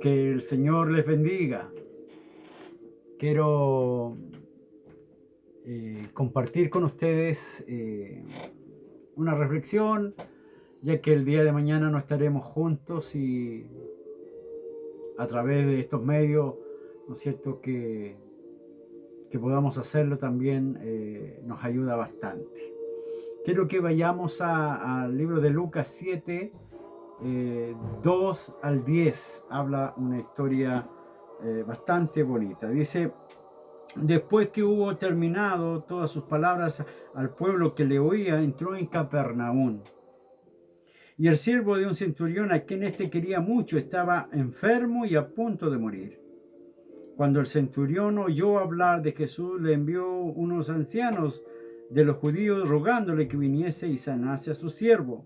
Que el Señor les bendiga. Quiero compartir con ustedes una reflexión, ya que el día de mañana no estaremos juntos y a través de estos medios, ¿no es cierto?, que podamos hacerlo también nos ayuda bastante. Quiero que vayamos al libro de Lucas 7, 2 al 10. Habla una historia bastante bonita. Dice: después que hubo terminado todas sus palabras al pueblo que le oía, entró en Capernaum. Y el siervo de un centurión, a quien éste quería mucho, estaba enfermo y a punto de morir. Cuando el centurión oyó hablar de Jesús, le envió unos ancianos de los judíos rogándole que viniese y sanase a su siervo.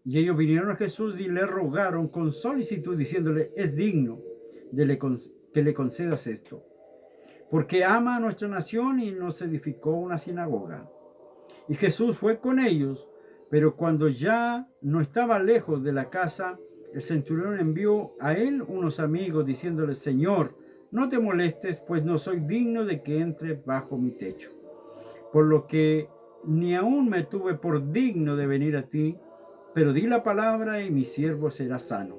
Y ellos vinieron a Jesús y le rogaron con solicitud, diciéndole: es digno que le concedas esto, porque ama a nuestra nación y nos edificó una sinagoga. Y Jesús fue con ellos, pero cuando ya no estaba lejos de la casa, el centurión envió a él unos amigos, diciéndole: Señor, no te molestes, pues no soy digno de que entres bajo mi techo. Por lo que ni aún me tuve por digno de venir a ti, pero di la palabra y mi siervo será sano.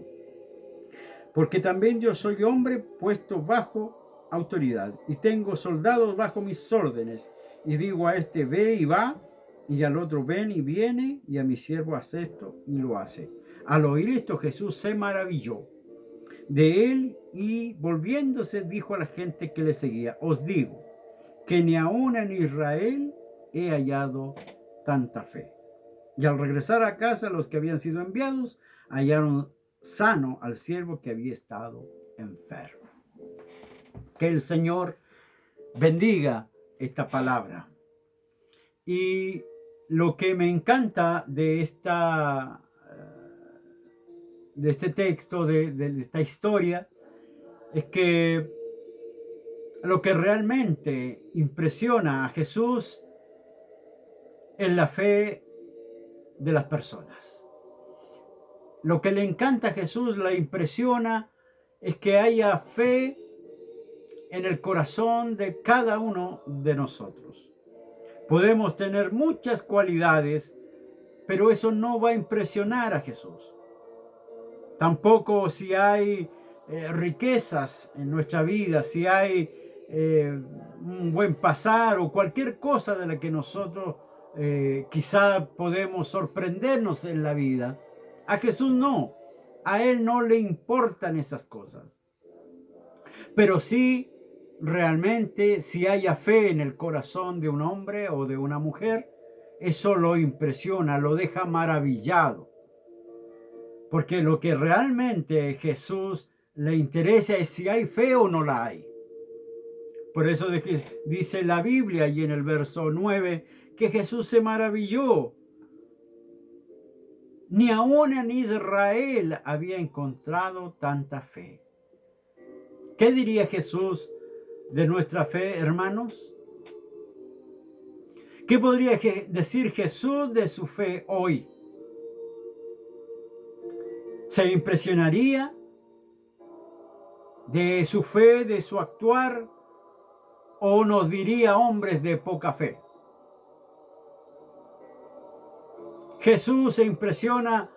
Porque también yo soy hombre puesto bajo autoridad, y tengo soldados bajo mis órdenes, y digo a este: ve y va, y al otro: ven y viene, y a mi siervo: haz esto, y lo hace. Al oír esto, Jesús se maravilló de él, y volviéndose dijo a la gente que le seguía: os digo que ni aun en Israel he hallado tanta fe. Y al regresar a casa, los que habían sido enviados hallaron sano al siervo que había estado enfermo. Que el Señor bendiga esta palabra. Y lo que me encanta de este texto, de esta historia, es que lo que realmente impresiona a Jesús es la fe de las personas. Lo que le encanta a Jesús, le impresiona, es que haya fe en el corazón de cada uno de nosotros. Podemos tener muchas cualidades, pero eso no va a impresionar a Jesús. Tampoco si hay riquezas en nuestra vida, si hay un buen pasar o cualquier cosa de la que nosotros quizá podemos sorprendernos en la vida. A Jesús no, a Él no le importan esas cosas. Pero sí, realmente, si haya fe en el corazón de un hombre o de una mujer, eso lo impresiona, lo deja maravillado. Porque lo que realmente Jesús le interesa es si hay fe o no la hay. Por eso dice la Biblia y en el verso 9 que Jesús se maravilló. Ni aún en Israel había encontrado tanta fe. ¿Qué diría Jesús de nuestra fe, hermanos? ¿Qué podría decir Jesús de su fe hoy? ¿Se impresionaría de su fe, de su actuar? ¿O nos diría hombres de poca fe? Jesús se impresiona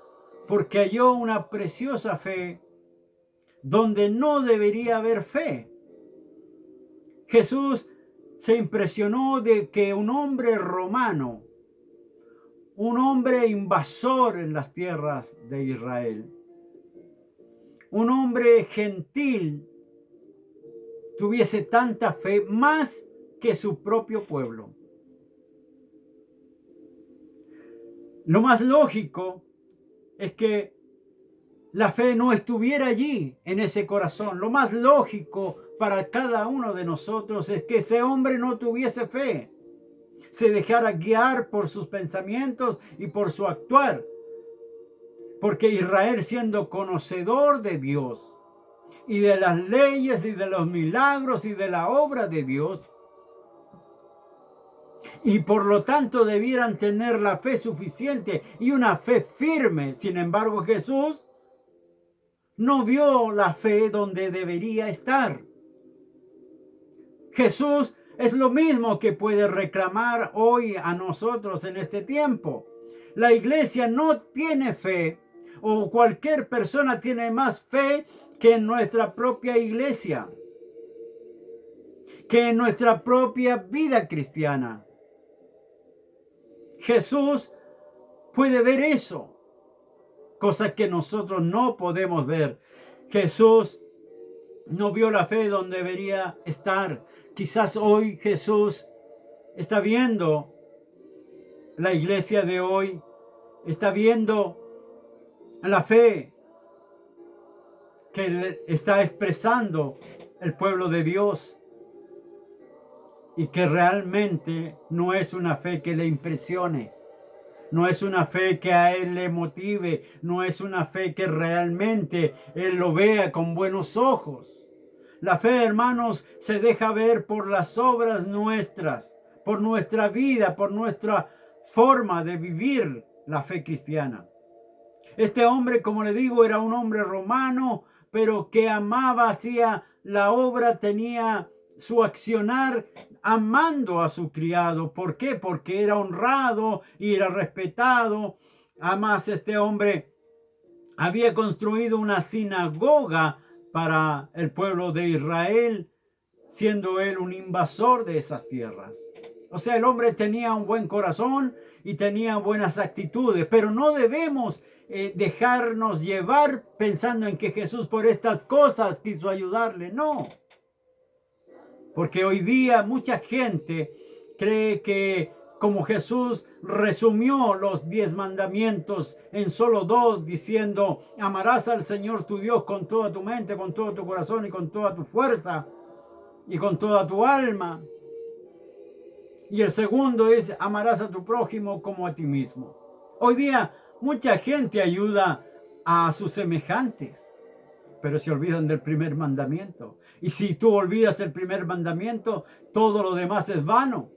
porque halló una preciosa fe donde no debería haber fe. Jesús se impresionó de que un hombre romano, un hombre invasor en las tierras de Israel, un hombre gentil, tuviese tanta fe más que su propio pueblo. Lo más lógico es que la fe no estuviera allí, en ese corazón. Lo más lógico para cada uno de nosotros es que ese hombre no tuviese fe, se dejara guiar por sus pensamientos y por su actuar. Porque Israel, siendo conocedor de Dios y de las leyes y de los milagros y de la obra de Dios, y por lo tanto debieran tener la fe suficiente y una fe firme. Sin embargo, Jesús no vio la fe donde debería estar. Jesús es lo mismo que puede reclamar hoy a nosotros en este tiempo. La iglesia no tiene fe, o cualquier persona tiene más fe que en nuestra propia iglesia, que en nuestra propia vida cristiana. Jesús puede ver eso, cosa que nosotros no podemos ver. Jesús no vio la fe donde debería estar. Quizás hoy Jesús está viendo la iglesia de hoy, está viendo la fe que está expresando el pueblo de Dios y que realmente no es una fe que le impresione. No es una fe que a él le motive, no es una fe que realmente él lo vea con buenos ojos. La fe, hermanos, se deja ver por las obras nuestras, por nuestra vida, por nuestra forma de vivir la fe cristiana. Este hombre, como le digo, era un hombre romano, pero que amaba, hacía la obra, tenía su accionar amando a su criado. ¿Por qué? Porque era honrado y era respetado. Además, este hombre había construido una sinagoga para el pueblo de Israel, siendo él un invasor de esas tierras. O sea, el hombre tenía un buen corazón y tenía buenas actitudes, pero no debemos dejarnos llevar pensando en que Jesús por estas cosas quiso ayudarle. No. Porque hoy día mucha gente cree que como Jesús resumió los 10 mandamientos en solo 2, diciendo, amarás al Señor tu Dios con toda tu mente, con todo tu corazón y con toda tu fuerza y con toda tu alma. Y el segundo es, amarás a tu prójimo como a ti mismo. Hoy día mucha gente ayuda a sus semejantes, pero se olvidan del primer mandamiento. Y si tú olvidas el primer mandamiento, todo lo demás es vano.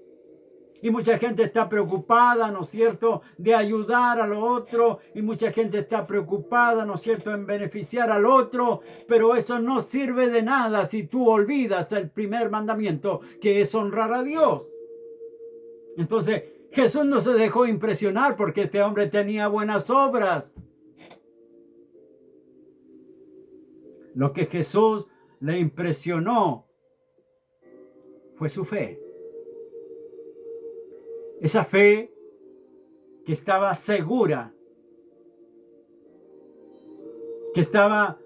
Y mucha gente está preocupada, ¿no es cierto?, de ayudar al otro. Y mucha gente está preocupada, ¿no es cierto?, en beneficiar al otro. Pero eso no sirve de nada si tú olvidas el primer mandamiento, que es honrar a Dios. Entonces, Jesús no se dejó impresionar porque este hombre tenía buenas obras. Lo que Jesús le impresionó fue su fe. Esa fe que estaba segura, que estaba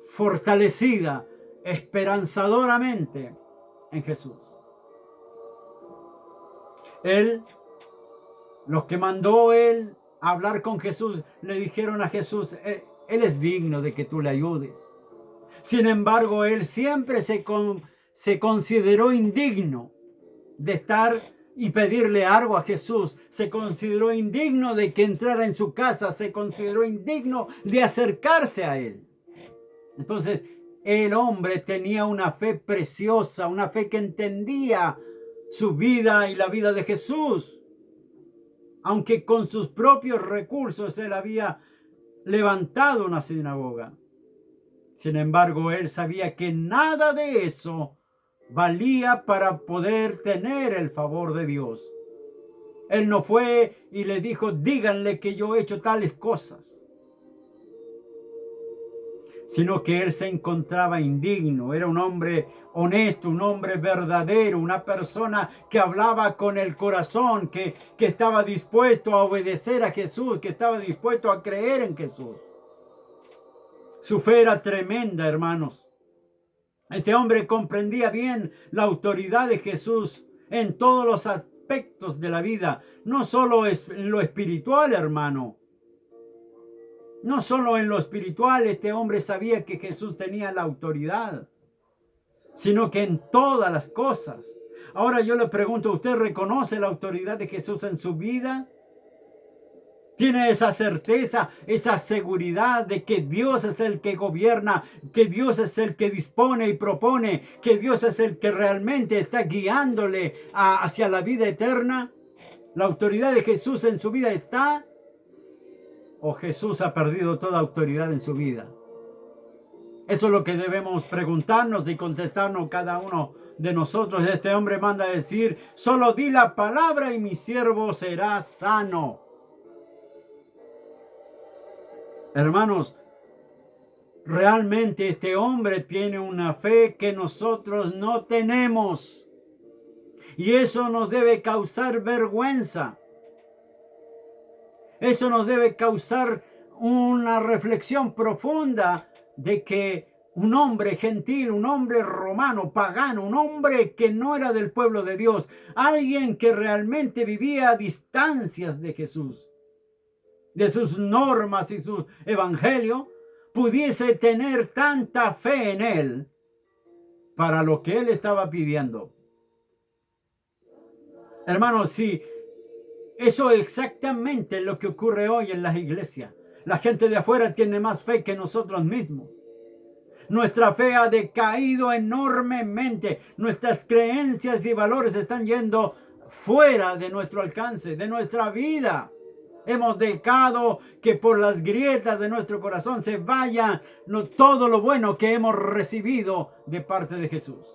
fortalecida esperanzadoramente en Jesús. Los que mandó él a hablar con Jesús, le dijeron a Jesús, él es digno de que tú le ayudes. Sin embargo, él siempre se consideró indigno de estar y pedirle algo a Jesús. Se consideró indigno de que entrara en su casa. Se consideró indigno de acercarse a él. Entonces, el hombre tenía una fe preciosa, una fe que entendía su vida y la vida de Jesús. Aunque con sus propios recursos él había levantado una sinagoga. Sin embargo, él sabía que nada de eso valía para poder tener el favor de Dios. Él no fue y le dijo, díganle que yo he hecho tales cosas. Sino que él se encontraba indigno. Era un hombre honesto, un hombre verdadero, una persona que hablaba con el corazón, que estaba dispuesto a obedecer a Jesús, que estaba dispuesto a creer en Jesús. Su fe era tremenda, hermanos. Este hombre comprendía bien la autoridad de Jesús en todos los aspectos de la vida, no solo en lo espiritual, hermano. No solo en lo espiritual, este hombre sabía que Jesús tenía la autoridad, sino que en todas las cosas. Ahora yo le pregunto, ¿usted reconoce la autoridad de Jesús en su vida? Tiene esa certeza, esa seguridad de que Dios es el que gobierna, que Dios es el que dispone y propone, que Dios es el que realmente está guiándole hacia la vida eterna. ¿La autoridad de Jesús en su vida está? ¿O Jesús ha perdido toda autoridad en su vida? Eso es lo que debemos preguntarnos y contestarnos cada uno de nosotros. Este hombre manda a decir, solo di la palabra y mi siervo será sano. Hermanos, realmente este hombre tiene una fe que nosotros no tenemos. Y eso nos debe causar vergüenza. Eso nos debe causar una reflexión profunda de que un hombre gentil, un hombre romano, pagano, un hombre que no era del pueblo de Dios, alguien que realmente vivía a distancias de Jesús, de sus normas y su evangelio, pudiese tener tanta fe en él para lo que él estaba pidiendo. Hermanos, sí, eso es exactamente lo que ocurre hoy en las iglesias. La gente de afuera tiene más fe que nosotros mismos. Nuestra fe ha decaído enormemente. Nuestras creencias y valores están yendo fuera de nuestro alcance, de nuestra vida. Hemos dejado que por las grietas de nuestro corazón se vaya todo lo bueno que hemos recibido de parte de Jesús.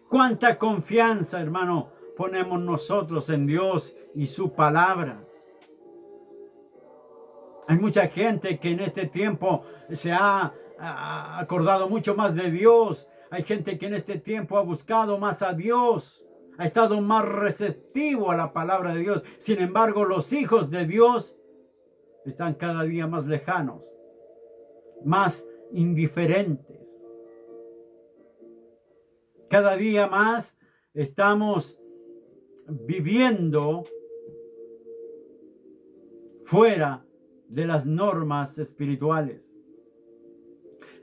Cuánta confianza, hermano, ponemos nosotros en Dios y su palabra. Hay mucha gente que en este tiempo se ha acordado mucho más de Dios. Hay gente que en este tiempo ha buscado más a Dios. Ha estado más receptivo a la palabra de Dios. Sin embargo, los hijos de Dios están cada día más lejanos, más indiferentes. Cada día más estamos viviendo fuera de las normas espirituales.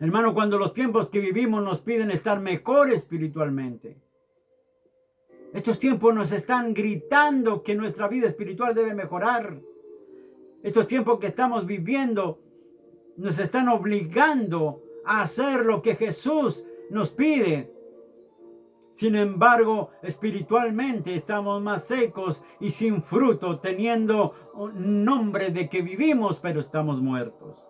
Hermano, cuando los tiempos que vivimos nos piden estar mejor espiritualmente, estos tiempos nos están gritando que nuestra vida espiritual debe mejorar. Estos tiempos que estamos viviendo nos están obligando a hacer lo que Jesús nos pide. Sin embargo, espiritualmente estamos más secos y sin fruto, teniendo un nombre de que vivimos, pero estamos muertos.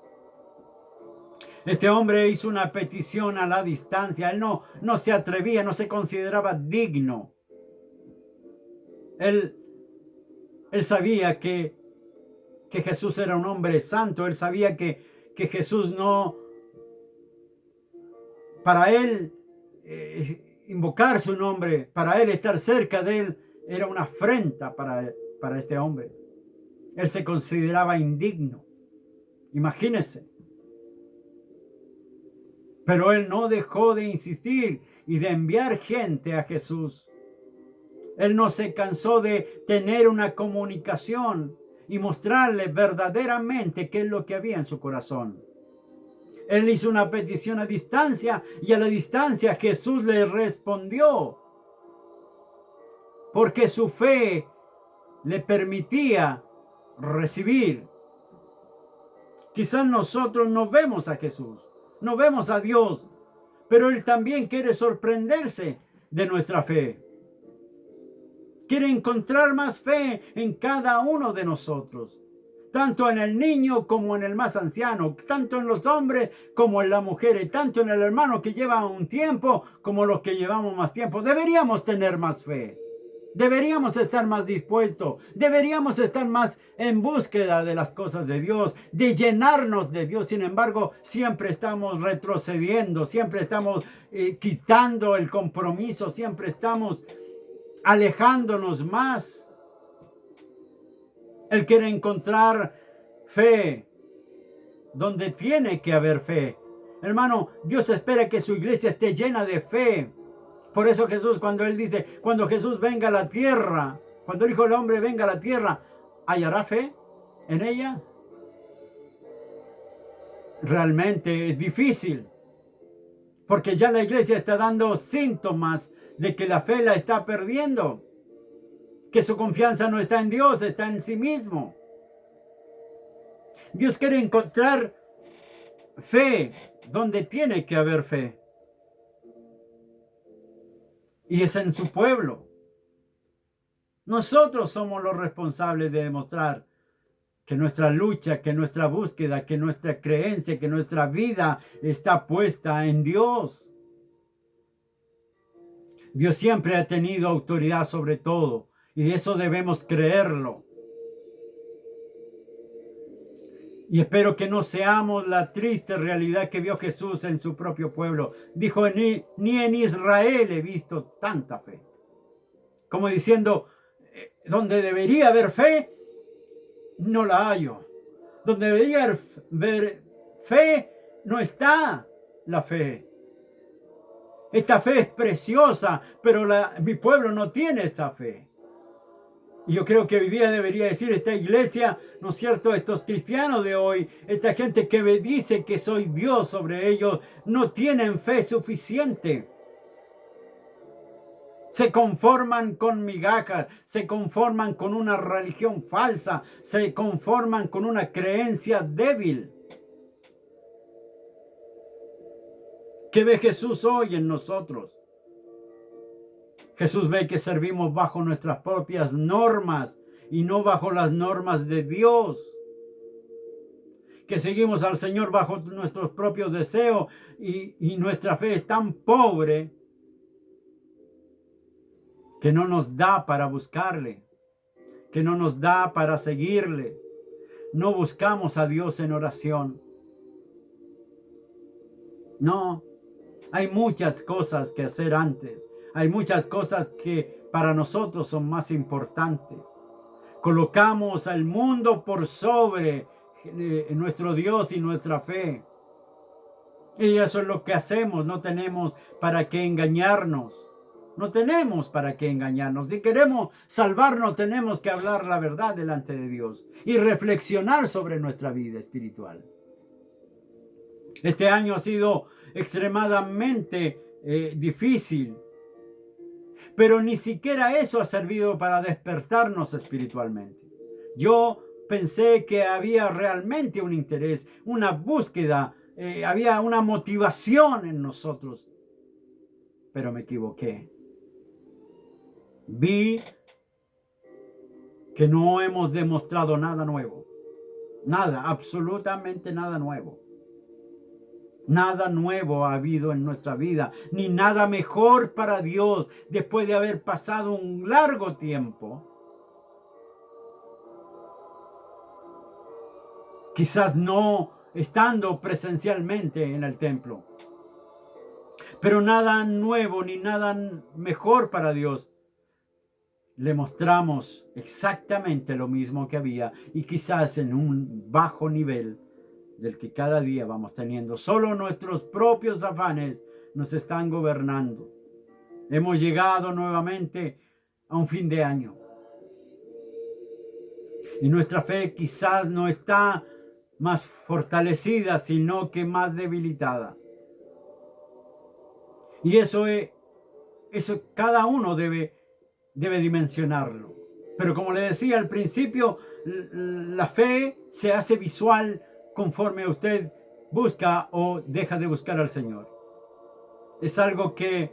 Este hombre hizo una petición a la distancia. Él no se atrevía, no se consideraba digno. Él sabía que Jesús era un hombre santo. Él sabía que Jesús no, para él, invocar su nombre, para él estar cerca de él, era una afrenta para este hombre. Él se consideraba indigno. Imagínense. Pero él no dejó de insistir y de enviar gente a Jesús. Él no se cansó de tener una comunicación y mostrarle verdaderamente qué es lo que había en su corazón. Él hizo una petición a distancia y a la distancia Jesús le respondió, porque su fe le permitía recibir. Quizás nosotros no vemos a Jesús, no vemos a Dios, pero Él también quiere sorprenderse de nuestra fe. Quiere encontrar más fe en cada uno de nosotros, tanto en el niño como en el más anciano, tanto en los hombres como en las mujeres, tanto en el hermano que lleva un tiempo como los que llevamos más tiempo. Deberíamos tener más fe. Deberíamos estar más dispuestos, deberíamos estar más en búsqueda de las cosas de Dios, de llenarnos de Dios. Sin embargo, siempre estamos retrocediendo, siempre estamos quitando el compromiso, siempre estamos alejándonos más. Él quiere encontrar fe donde tiene que haber fe. Hermano, Dios espera que su iglesia esté llena de fe. Por eso Jesús, cuando él dice, cuando Jesús venga a la tierra, cuando el Hijo del Hombre venga a la tierra, ¿hallará fe en ella? Realmente es difícil, porque ya la iglesia está dando síntomas de que la fe la está perdiendo, que su confianza no está en Dios, está en sí mismo. Dios quiere encontrar fe donde tiene que haber fe. Y es en su pueblo. Nosotros somos los responsables de demostrar que nuestra lucha, que nuestra búsqueda, que nuestra creencia, que nuestra vida está puesta en Dios. Dios siempre ha tenido autoridad sobre todo y eso debemos creerlo. Y espero que no seamos la triste realidad que vio Jesús en su propio pueblo. Dijo, ni en Israel he visto tanta fe. Como diciendo, donde debería haber fe, no la hallo. Donde debería haber fe, no está la fe. Esta fe es preciosa, pero mi pueblo no tiene esa fe. Y yo creo que hoy día debería decir esta iglesia, ¿no es cierto? Estos cristianos de hoy, esta gente que me dice que soy Dios sobre ellos, no tienen fe suficiente. Se conforman con migajas, se conforman con una religión falsa, se conforman con una creencia débil. ¿Qué ve Jesús hoy en nosotros? Jesús ve que servimos bajo nuestras propias normas y no bajo las normas de Dios. Que seguimos al Señor bajo nuestros propios deseos y nuestra fe es tan pobre que no nos da para buscarle, que no nos da para seguirle. No buscamos a Dios en oración. No, hay muchas cosas que hacer antes. Hay muchas cosas que para nosotros son más importantes. Colocamos al mundo por sobre nuestro Dios y nuestra fe. Y eso es lo que hacemos. No tenemos para qué engañarnos. No tenemos para qué engañarnos. Si queremos salvarnos, tenemos que hablar la verdad delante de Dios y reflexionar sobre nuestra vida espiritual. Este año ha sido extremadamente difícil. Pero ni siquiera eso ha servido para despertarnos espiritualmente. Yo pensé que había realmente un interés, una búsqueda, había una motivación en nosotros. Pero me equivoqué. Vi que no hemos demostrado nada nuevo. Nada, absolutamente nada nuevo. Nada nuevo ha habido en nuestra vida, ni nada mejor para Dios después de haber pasado un largo tiempo. Quizás no estando presencialmente en el templo, pero nada nuevo ni nada mejor para Dios. Le mostramos exactamente lo mismo que había y quizás en un bajo nivel del que cada día vamos teniendo. Solo nuestros propios afanes nos están gobernando. Hemos llegado nuevamente a un fin de año. Y nuestra fe quizás no está más fortalecida, sino que más debilitada. Y eso cada uno debe dimensionarlo. Pero como le decía al principio, la fe se hace visual conforme usted busca o deja de buscar al Señor. Es algo que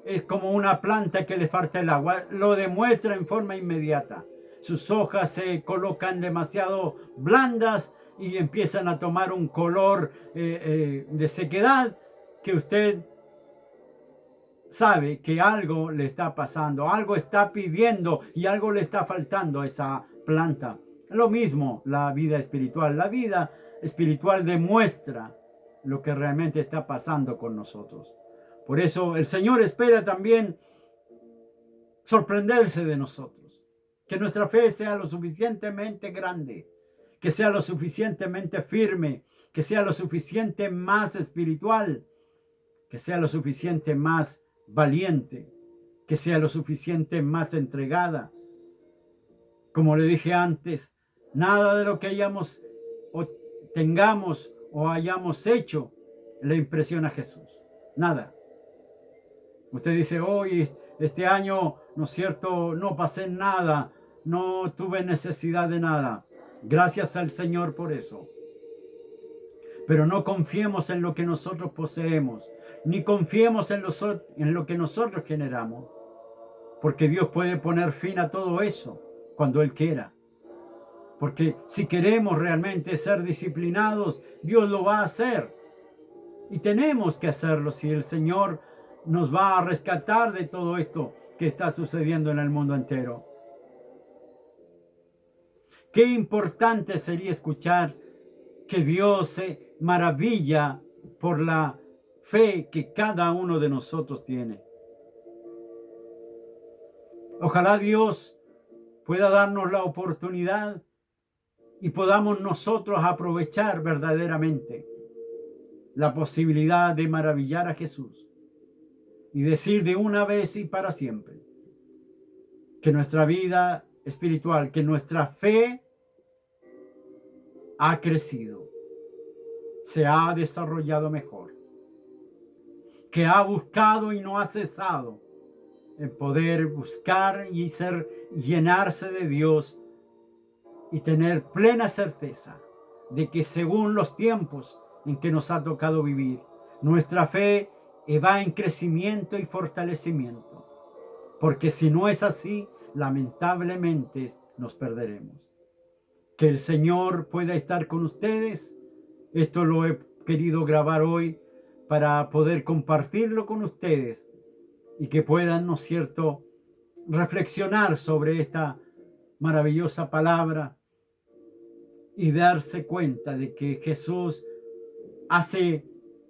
es como una planta que le falta el agua. Lo demuestra en forma inmediata. Sus hojas se colocan demasiado blandas y empiezan a tomar un color de sequedad que usted sabe que algo le está pasando, algo está pidiendo y algo le está faltando a esa planta. Lo mismo la vida espiritual. La vida espiritual demuestra lo que realmente está pasando con nosotros. Por eso el Señor espera también sorprenderse de nosotros. Que nuestra fe sea lo suficientemente grande, que sea lo suficientemente firme, que sea lo suficiente más espiritual, que sea lo suficiente más valiente, que sea lo suficiente más entregada. Como le dije antes, nada de lo que hayamos o tengamos o hayamos hecho le impresiona a Jesús. Nada. Usted dice, hoy este año, ¿no es cierto? No pasé nada, no tuve necesidad de nada. Gracias al Señor por eso. Pero no confiemos en lo que nosotros poseemos, ni confiemos en lo que nosotros generamos, porque Dios puede poner fin a todo eso cuando Él quiera. Porque si queremos realmente ser disciplinados, Dios lo va a hacer. Y tenemos que hacerlo si el Señor nos va a rescatar de todo esto que está sucediendo en el mundo entero. Qué importante sería escuchar que Dios se maravilla por la fe que cada uno de nosotros tiene. Ojalá Dios pueda darnos la oportunidad y podamos nosotros aprovechar verdaderamente la posibilidad de maravillar a Jesús y decir de una vez y para siempre que nuestra vida espiritual, que nuestra fe ha crecido, se ha desarrollado mejor, que ha buscado y no ha cesado en poder buscar y llenarse de Dios y tener plena certeza de que según los tiempos en que nos ha tocado vivir, nuestra fe va en crecimiento y fortalecimiento, porque si no es así, lamentablemente nos perderemos. Que el Señor pueda estar con ustedes. Esto lo he querido grabar hoy para poder compartirlo con ustedes y que puedan, ¿no es cierto?, reflexionar sobre esta maravillosa palabra y darse cuenta de que Jesús hace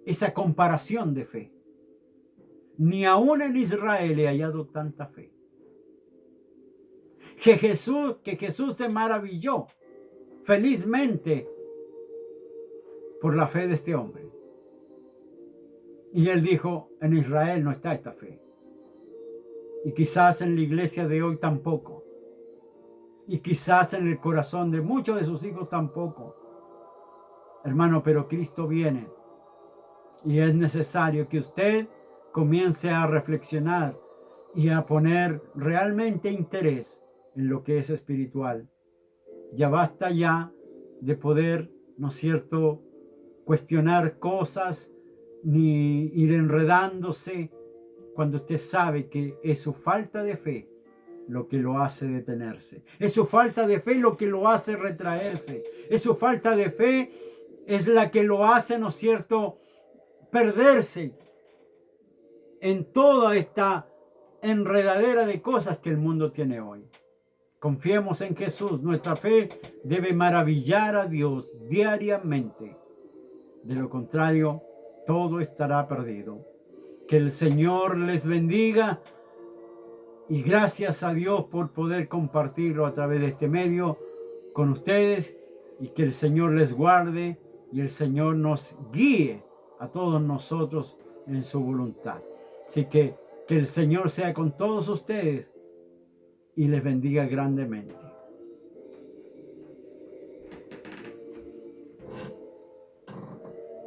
esa comparación de fe. Ni aún en Israel he hallado tanta fe. Que Jesús se maravilló felizmente por la fe de este hombre. Y él dijo, en Israel no está esta fe. Y quizás en la iglesia de hoy tampoco. Y quizás en el corazón de muchos de sus hijos tampoco. Hermano, pero Cristo viene. Y es necesario que usted comience a reflexionar y a poner realmente interés en lo que es espiritual. Ya basta ya de poder, ¿no es cierto?, cuestionar cosas ni ir enredándose cuando usted sabe que es su falta de fe lo que lo hace detenerse. Es su falta de fe lo que lo hace retraerse. Es su falta de fe es la que lo hace, ¿no es cierto?, perderse en toda esta enredadera de cosas que el mundo tiene hoy. Confiemos en Jesús. Nuestra fe debe maravillar a Dios diariamente. De lo contrario, todo estará perdido. Que el Señor les bendiga y gracias a Dios por poder compartirlo a través de este medio con ustedes y que el Señor les guarde y el Señor nos guíe a todos nosotros en su voluntad. Así que el Señor sea con todos ustedes y les bendiga grandemente.